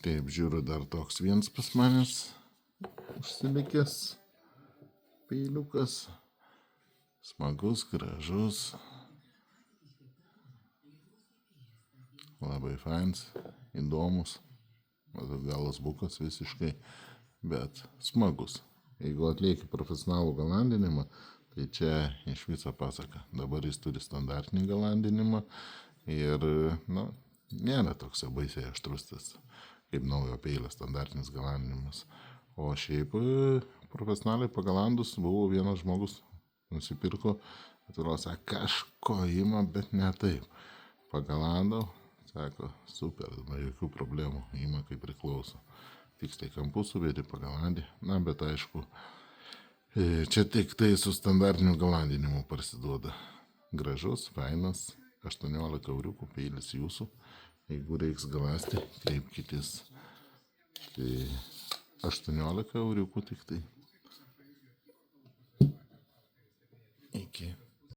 Kaip žiūriu, dar toks vienas pas manęs užsilikęs peiliukas. Smagus, gražus. Labai fainas, įdomus. Galas bukas visiškai, bet smagus. Jeigu atlieki profesionalų galandinimą, tai čia iš viso pasaka. Dabar jis turi standartinį galandinimą ir, nėra toks baisiai aštrus tas, kaip naujo peilio standartinis galandinimas. O šiaip profesionaliai pagalandus buvo vienas žmogus, nusipirko, atrodo, sako, kažko ima, bet ne taip. Pagalandau, sako, super, jokių problemų, ima kaip priklauso. Tiksliai kampus suvedi, pagalandį, bet aišku, čia tik tai su standartiniu galandinimu parsiduoda. Gražus, fainas, 18 euriukų peilis jūsų. Jeigu reiks galasti, kreipkitės. Tai 18 euriukų tik tai. Iki.